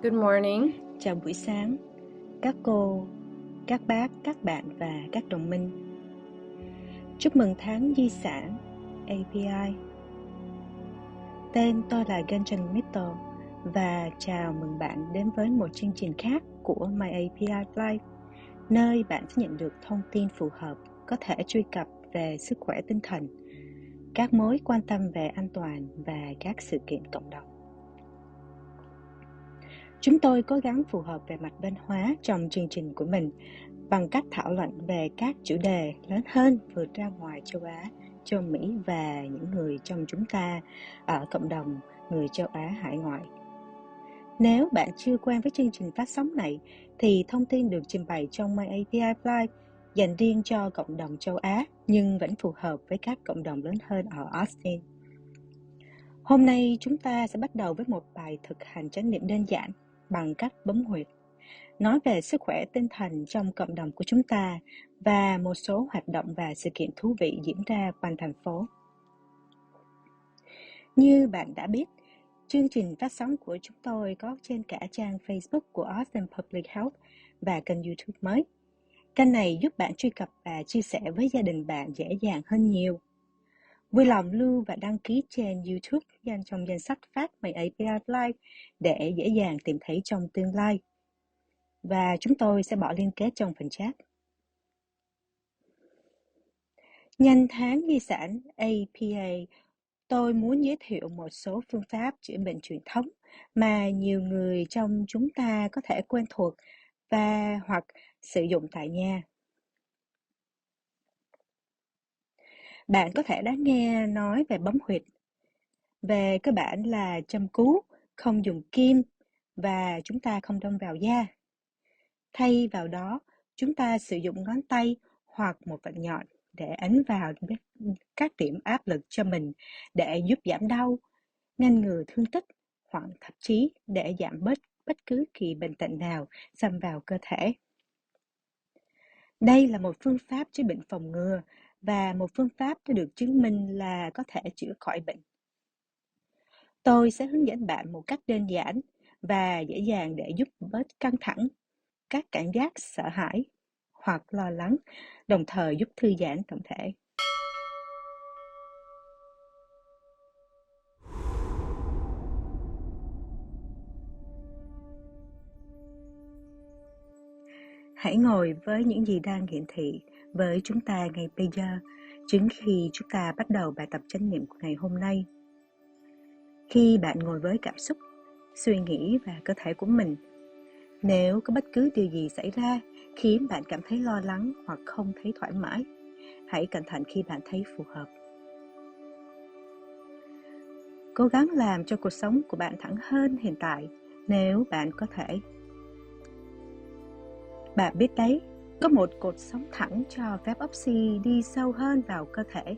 Good morning. Chào buổi sáng, các cô, các bác, các bạn và các đồng minh. Chúc mừng tháng di sản API. Tên tôi là Gunjan Mittal và chào mừng bạn đến với một chương trình khác của My API Life, nơi bạn sẽ nhận được thông tin phù hợp, có thể truy cập về sức khỏe tinh thần, các mối quan tâm về an toàn và các sự kiện cộng đồng. Chúng tôi cố gắng phù hợp về mặt văn hóa trong chương trình của mình bằng cách thảo luận về các chủ đề lớn hơn vượt ra ngoài châu Á, châu Mỹ và những người trong chúng ta ở cộng đồng người châu Á hải ngoại. Nếu bạn chưa quen với chương trình phát sóng này, thì thông tin được trình bày trong My API Live dành riêng cho cộng đồng châu Á nhưng vẫn phù hợp với các cộng đồng lớn hơn ở Austin. Hôm nay chúng ta sẽ bắt đầu với một bài thực hành chánh niệm đơn giản bằng cách bấm huyệt, nói về sức khỏe tinh thần trong cộng đồng của chúng ta và một số hoạt động và sự kiện thú vị diễn ra quanh thành phố. Như bạn đã biết, chương trình phát sóng của chúng tôi có trên cả trang Facebook của Austin Public Health và kênh YouTube mới. Kênh này giúp bạn truy cập và chia sẻ với gia đình bạn dễ dàng hơn nhiều. Vui lòng lưu và đăng ký trên YouTube trong danh sách phát My API Live để dễ dàng tìm thấy trong tương lai. Và chúng tôi sẽ bỏ liên kết trong phần chat. Nhân tháng di sản APA, tôi muốn giới thiệu một số phương pháp chữa bệnh truyền thống mà nhiều người trong chúng ta có thể quen thuộc và hoặc sử dụng tại nhà. Bạn có thể đã nghe nói về bấm huyệt. Về cơ bản là châm cứu, không dùng kim và chúng ta không đâm vào da. Thay vào đó, chúng ta sử dụng ngón tay hoặc một vật nhọn để ấn vào các điểm áp lực cho mình để giúp giảm đau, ngăn ngừa thương tích hoặc thậm chí để giảm bớt bất cứ kỳ bệnh tật nào xâm vào cơ thể. Đây là một phương pháp chữa bệnh phòng ngừa và một phương pháp đã được chứng minh là có thể chữa khỏi bệnh. Tôi sẽ hướng dẫn bạn một cách đơn giản và dễ dàng để giúp bớt căng thẳng, các cảm giác sợ hãi hoặc lo lắng, đồng thời giúp thư giãn tổng thể. Hãy ngồi với những gì đang hiển thị với chúng ta ngay bây giờ, trước khi chúng ta bắt đầu bài tập chánh niệm của ngày hôm nay. Khi bạn ngồi với cảm xúc, suy nghĩ và cơ thể của mình, nếu có bất cứ điều gì xảy ra khiến bạn cảm thấy lo lắng hoặc không thấy thoải mái, hãy cẩn thận khi bạn thấy phù hợp. Cố gắng làm cho cuộc sống của bạn thẳng hơn hiện tại nếu bạn có thể. Bạn biết đấy, có một cột sống thẳng cho phép oxy đi sâu hơn vào cơ thể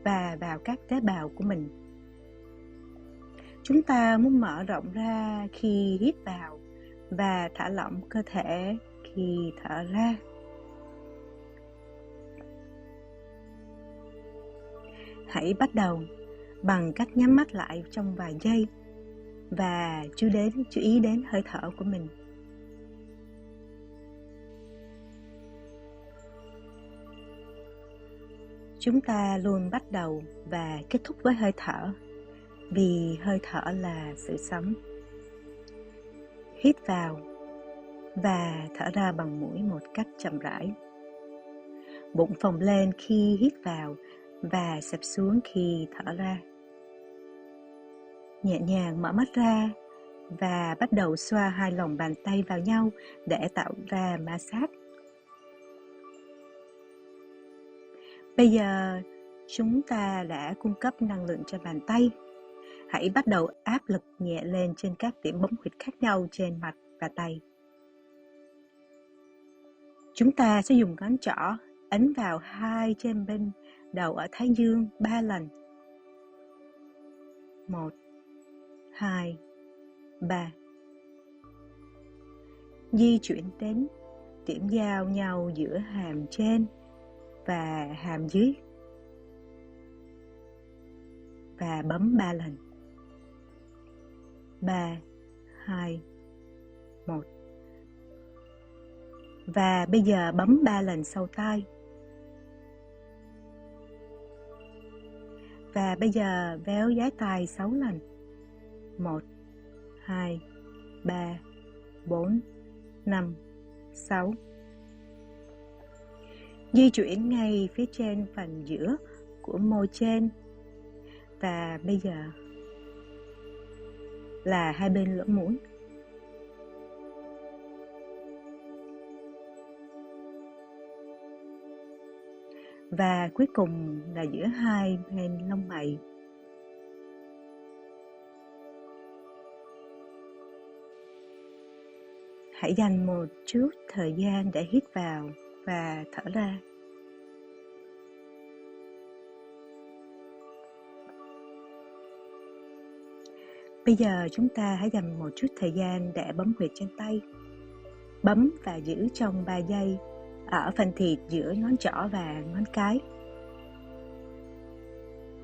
và vào các tế bào của mình. Chúng ta muốn mở rộng ra khi hít vào và thả lỏng cơ thể khi thở ra. Hãy bắt đầu bằng cách nhắm mắt lại trong vài giây và chú ý đến hơi thở của mình. Chúng ta luôn bắt đầu và kết thúc với hơi thở, vì hơi thở là sự sống. Hít vào và thở ra bằng mũi một cách chậm rãi. Bụng phồng lên khi hít vào và xẹp xuống khi thở ra. Nhẹ nhàng mở mắt ra và bắt đầu xoa hai lòng bàn tay vào nhau để tạo ra ma sát. Bây giờ, chúng ta đã cung cấp năng lượng cho bàn tay. Hãy bắt đầu áp lực nhẹ lên trên các điểm bấm huyệt khác nhau trên mặt và tay. Chúng ta sẽ dùng ngón trỏ ấn vào hai trên bên đầu ở thái dương 3 lần. 1, 2, 3. Di chuyển đến điểm giao nhau giữa hàm trên và hàm dưới và bấm 3 lần. 3, 2, 1. Và bây giờ bấm 3 lần sau tai. Và bây giờ véo dái tai 6 lần. 1, 2, 3, 4, 5, 6. Di chuyển ngay phía trên phần giữa của môi trên. Và bây giờ là hai bên lỗ mũi. Và cuối cùng là giữa hai bên lông mày. Hãy dành một chút thời gian để hít vào và thở ra. Bây giờ chúng ta hãy dành một chút thời gian để bấm huyệt trên tay. Bấm và giữ trong 3 giây ở phần thịt giữa ngón trỏ và ngón cái.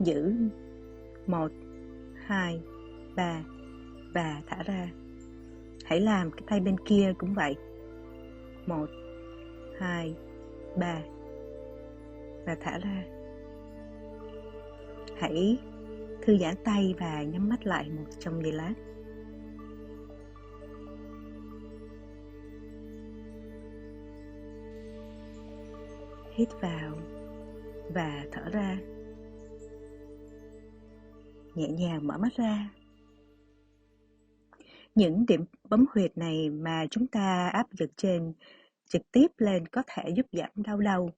Giữ 1, 2, 3 và thả ra. Hãy làm cái tay bên kia cũng vậy. 1, 2, 3 và thả ra. Hãy thư giãn tay và nhắm mắt lại một trong giây lát. Hít vào và thở ra. Nhẹ nhàng mở mắt ra. Những điểm bấm huyệt này mà chúng ta áp dụng trực tiếp lên có thể giúp giảm đau đầu,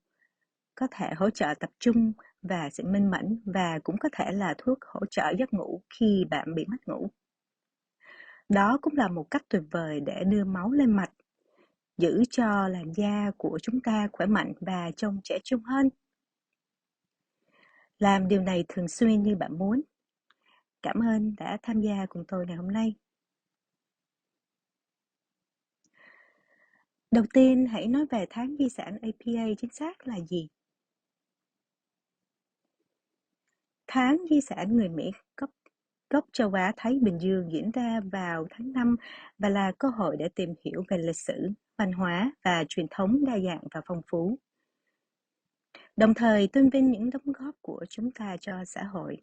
có thể hỗ trợ tập trung và sự minh mẫn, và cũng có thể là thuốc hỗ trợ giấc ngủ khi bạn bị mất ngủ. Đó cũng là một cách tuyệt vời để đưa máu lên mạch, giữ cho làn da của chúng ta khỏe mạnh và trông trẻ trung hơn. Làm điều này thường xuyên như bạn muốn. Cảm ơn đã tham gia cùng tôi ngày hôm nay. Đầu tiên, hãy nói về tháng di sản APA chính xác là gì? Tháng di sản người Mỹ gốc châu Á Thái Bình Dương diễn ra vào tháng 5 và là cơ hội để tìm hiểu về lịch sử, văn hóa và truyền thống đa dạng và phong phú. Đồng thời tôn vinh những đóng góp của chúng ta cho xã hội.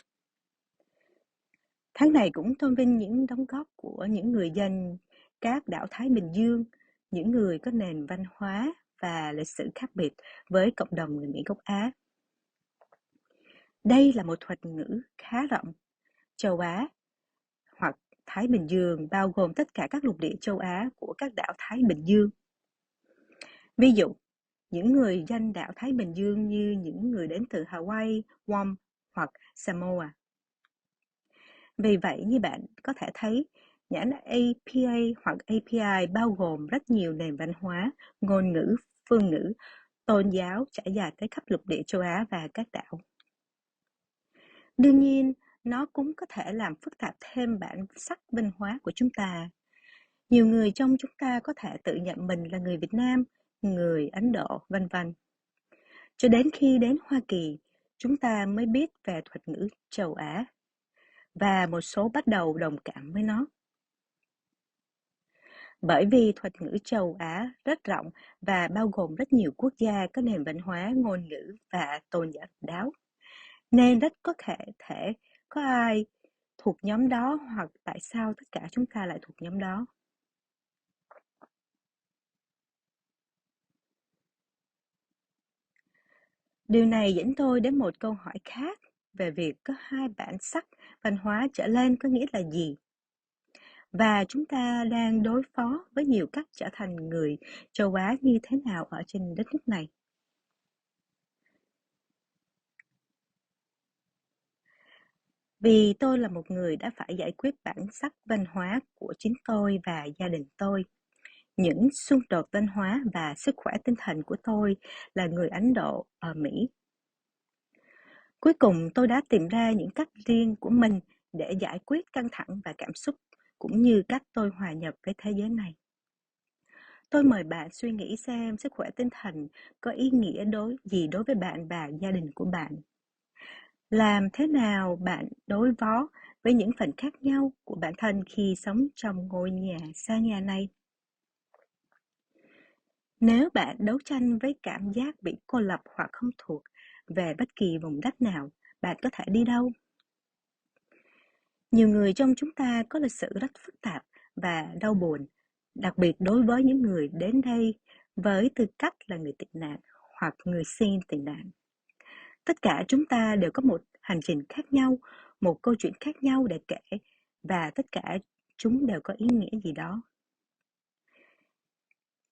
Tháng này cũng tôn vinh những đóng góp của những người dân các đảo Thái Bình Dương, những người có nền văn hóa và lịch sử khác biệt với cộng đồng người Mỹ gốc Á. Đây là một thuật ngữ khá rộng. Châu Á hoặc Thái Bình Dương bao gồm tất cả các lục địa châu Á của các đảo Thái Bình Dương. Ví dụ, những người dân đảo Thái Bình Dương như những người đến từ Hawaii, Guam hoặc Samoa. Vì vậy, như bạn có thể thấy, nhãn APA hoặc API bao gồm rất nhiều nền văn hóa, ngôn ngữ, phương ngữ, tôn giáo trải dài tới khắp lục địa châu Á và các đảo. Đương nhiên, nó cũng có thể làm phức tạp thêm bản sắc văn hóa của chúng ta. Nhiều người trong chúng ta có thể tự nhận mình là người Việt Nam, người Ấn Độ, vân vân. Cho đến khi đến Hoa Kỳ, chúng ta mới biết về thuật ngữ châu Á, và một số bắt đầu đồng cảm với nó. Bởi vì thuật ngữ châu Á rất rộng và bao gồm rất nhiều quốc gia có nền văn hóa, ngôn ngữ và tôn giáo đáo, nên rất có thể có ai thuộc nhóm đó, hoặc tại sao tất cả chúng ta lại thuộc nhóm đó. Điều này dẫn tôi đến một câu hỏi khác về việc có hai bản sắc văn hóa trở lên có nghĩa là gì? Và chúng ta đang đối phó với nhiều cách trở thành người châu Á như thế nào ở trên đất nước này? Vì tôi là một người đã phải giải quyết bản sắc văn hóa của chính tôi và gia đình tôi. Những xung đột văn hóa và sức khỏe tinh thần của tôi là người Ấn Độ ở Mỹ. Cuối cùng tôi đã tìm ra những cách riêng của mình để giải quyết căng thẳng và cảm xúc, cũng như cách tôi hòa nhập với thế giới này. Tôi mời bạn suy nghĩ xem sức khỏe tinh thần có ý nghĩa gì đối với bạn và gia đình của bạn. Làm thế nào bạn đối phó với những phần khác nhau của bản thân khi sống trong ngôi nhà xa nhà này? Nếu bạn đấu tranh với cảm giác bị cô lập hoặc không thuộc về bất kỳ vùng đất nào, bạn có thể đi đâu? Nhiều người trong chúng ta có lịch sử rất phức tạp và đau buồn, đặc biệt đối với những người đến đây với tư cách là người tị nạn hoặc người xin tị nạn. Tất cả chúng ta đều có một hành trình khác nhau, một câu chuyện khác nhau để kể, và tất cả chúng đều có ý nghĩa gì đó.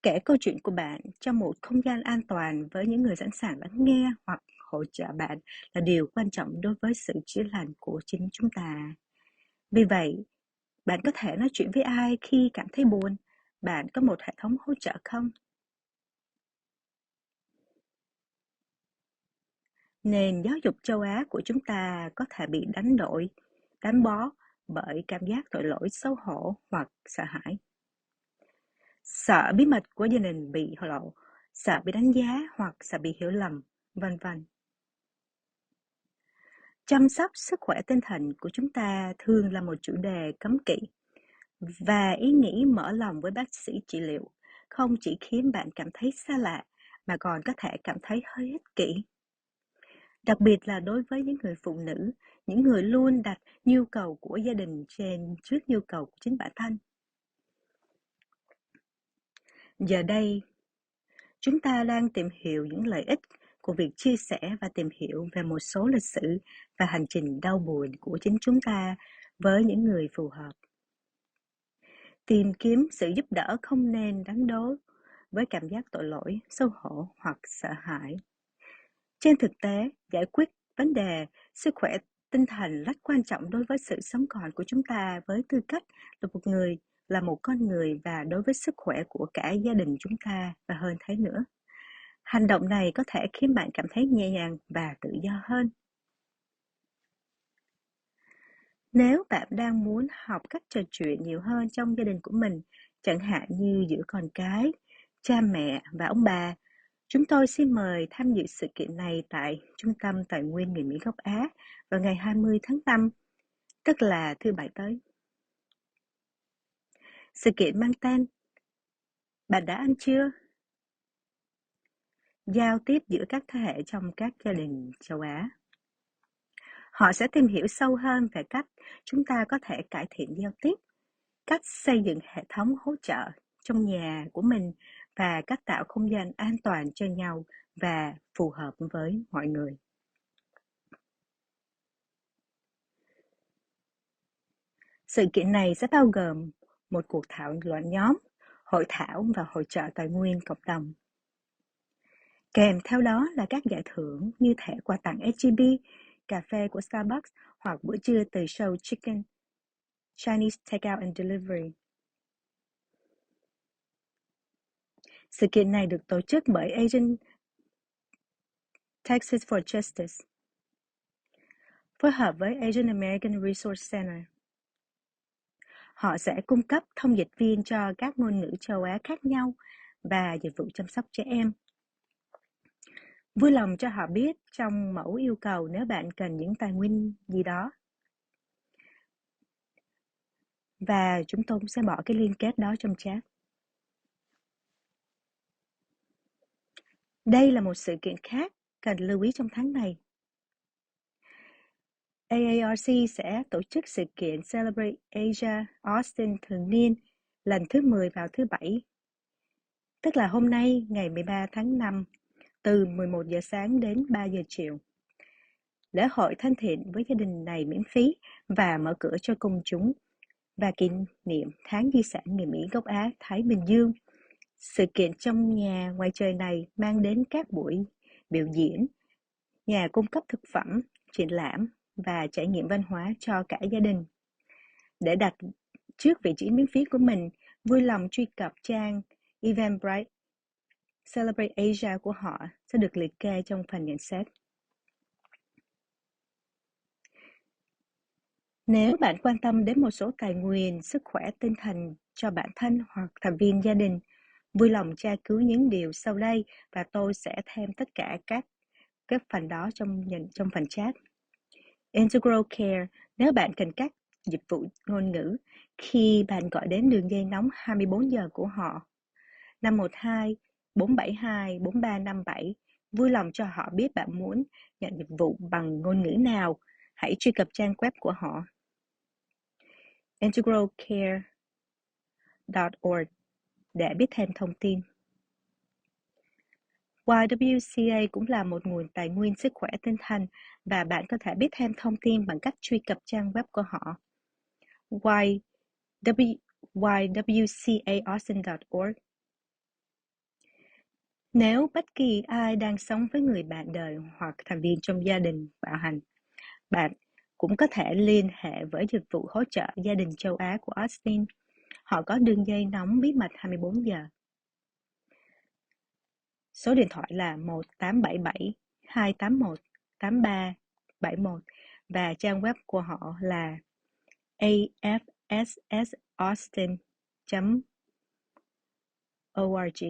Kể câu chuyện của bạn trong một không gian an toàn với những người sẵn sàng lắng nghe hoặc hỗ trợ bạn là điều quan trọng đối với sự chữa lành của chính chúng ta. Vì vậy, bạn có thể nói chuyện với ai khi cảm thấy buồn? Bạn có một hệ thống hỗ trợ không? Nền giáo dục châu Á của chúng ta có thể bị đánh bó bởi cảm giác tội lỗi, xấu hổ hoặc sợ hãi. Sợ bí mật của gia đình bị lộ, sợ bị đánh giá hoặc sợ bị hiểu lầm, vân vân. Chăm sóc sức khỏe tinh thần của chúng ta thường là một chủ đề cấm kỵ, và ý nghĩ mở lòng với bác sĩ trị liệu không chỉ khiến bạn cảm thấy xa lạ mà còn có thể cảm thấy hơi ích kỷ. Đặc biệt là đối với những người phụ nữ, những người luôn đặt nhu cầu của gia đình trên trước nhu cầu của chính bản thân. Giờ đây, chúng ta đang tìm hiểu những lợi ích của việc chia sẻ và tìm hiểu về một số lịch sử và hành trình đau buồn của chính chúng ta với những người phù hợp. Tìm kiếm sự giúp đỡ không nên đánh đố với cảm giác tội lỗi, xấu hổ hoặc sợ hãi. Trên thực tế, giải quyết vấn đề sức khỏe tinh thần rất quan trọng đối với sự sống còn của chúng ta với tư cách là một con người và đối với sức khỏe của cả gia đình chúng ta và hơn thế nữa. Hành động này có thể khiến bạn cảm thấy nhẹ nhàng và tự do hơn. Nếu bạn đang muốn học cách trò chuyện nhiều hơn trong gia đình của mình, chẳng hạn như giữa con cái, cha mẹ và ông bà, chúng tôi xin mời tham dự sự kiện này tại Trung tâm Tài nguyên Người Mỹ gốc Á vào ngày 20 tháng 5, tức là thứ Bảy tới. Sự kiện mang tên "Bạn đã ăn chưa?" Giao tiếp giữa các thế hệ trong các gia đình châu Á. Họ sẽ tìm hiểu sâu hơn về cách chúng ta có thể cải thiện giao tiếp, cách xây dựng hệ thống hỗ trợ trong nhà của mình và cách tạo không gian an toàn cho nhau và phù hợp với mọi người. Sự kiện này sẽ bao gồm một cuộc thảo luận nhóm, hội thảo và hội chợ tài nguyên cộng đồng. Kèm theo đó là các giải thưởng như thẻ quà tặng HEB, cà phê của Starbucks hoặc bữa trưa từ Show Chicken, Chinese Takeout and Delivery. Sự kiện này được tổ chức bởi Asian Texas for Justice, phối hợp với Asian American Resource Center. Họ sẽ cung cấp thông dịch viên cho các ngôn ngữ châu Á khác nhau và dịch vụ chăm sóc trẻ em. Vui lòng cho họ biết trong mẫu yêu cầu nếu bạn cần những tài nguyên gì đó. Và chúng tôi cũng sẽ bỏ cái liên kết đó trong chat. Đây là một sự kiện khác cần lưu ý trong tháng này. AARC sẽ tổ chức sự kiện Celebrate Asia Austin thường niên lần thứ 10 vào thứ Bảy, tức là hôm nay ngày 13 tháng 5, từ 11 giờ sáng đến 3 giờ chiều. Lễ hội thân thiện với gia đình này miễn phí và mở cửa cho công chúng và kỷ niệm Tháng Di sản Người Mỹ gốc Á Thái Bình Dương. Sự kiện trong nhà ngoài trời này mang đến các buổi biểu diễn, nhà cung cấp thực phẩm, triển lãm và trải nghiệm văn hóa cho cả gia đình. Để đặt trước vị trí miễn phí của mình, vui lòng truy cập trang Eventbrite. Celebrate Asia của họ sẽ được liệt kê trong phần nhận xét. Nếu bạn quan tâm đến một số tài nguyên sức khỏe tinh thần cho bản thân hoặc thành viên gia đình, vui lòng tra cứu những điều sau đây và tôi sẽ thêm tất cả các phần đó trong phần chat. Integral Care, nếu bạn cần các dịch vụ ngôn ngữ khi bạn gọi đến đường dây nóng 24 giờ của họ. 512 472 4357. Vui lòng cho họ biết bạn muốn nhận dịch vụ bằng ngôn ngữ nào. Hãy truy cập trang web của họ integralcare.org để biết thêm thông tin. YWCA cũng là một nguồn tài nguyên sức khỏe tinh thần và bạn có thể biết thêm thông tin bằng cách truy cập trang web của họ ywcaustin.org. Nếu bất kỳ ai đang sống với người bạn đời hoặc thành viên trong gia đình bạo hành, bạn cũng có thể liên hệ với dịch vụ hỗ trợ gia đình châu Á của Austin. Họ có đường dây nóng bí mật 24 giờ. Số điện thoại là 1877 281 8371 và trang web của họ là afssaustin.org.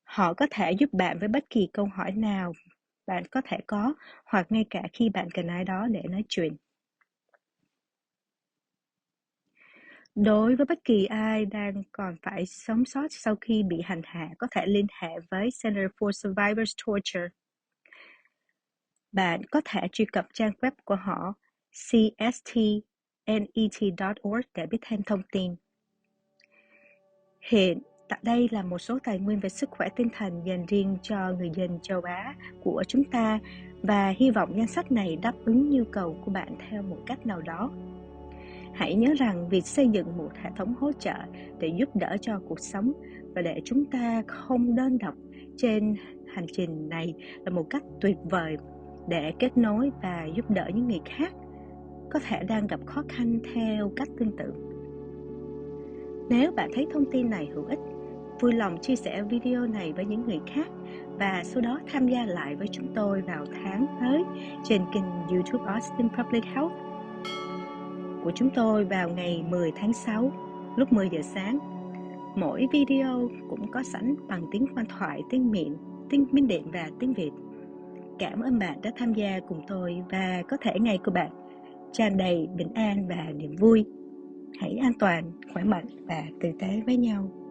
Họ có thể giúp bạn với bất kỳ câu hỏi nào bạn có thể có, hoặc ngay cả khi bạn cần ai đó để nói chuyện. Đối với bất kỳ ai đang còn phải sống sót sau khi bị hành hạ, có thể liên hệ với Center for Survivors Torture. Bạn có thể truy cập trang web của họ cstnet.org để biết thêm thông tin. Hiện tại đây là một số tài nguyên về sức khỏe tinh thần dành riêng cho người dân châu Á của chúng ta, và hy vọng danh sách này đáp ứng nhu cầu của bạn theo một cách nào đó. Hãy nhớ rằng việc xây dựng một hệ thống hỗ trợ để giúp đỡ cho cuộc sống và để chúng ta không đơn độc trên hành trình này là một cách tuyệt vời để kết nối và giúp đỡ những người khác có thể đang gặp khó khăn theo cách tương tự. Nếu bạn thấy thông tin này hữu ích, vui lòng chia sẻ video này với những người khác và sau đó tham gia lại với chúng tôi vào tháng tới trên kênh YouTube Austin Public Health của chúng tôi vào ngày 10 tháng 6 lúc 10 giờ sáng. Mỗi video cũng có sẵn bằng tiếng Hoa thoại, tiếng Miện, tiếng Miến Điện và tiếng Việt. Cảm ơn bạn đã tham gia cùng tôi và có thể ngày của bạn tràn đầy bình an và niềm vui. Hãy an toàn, khỏe mạnh và tử tế với nhau.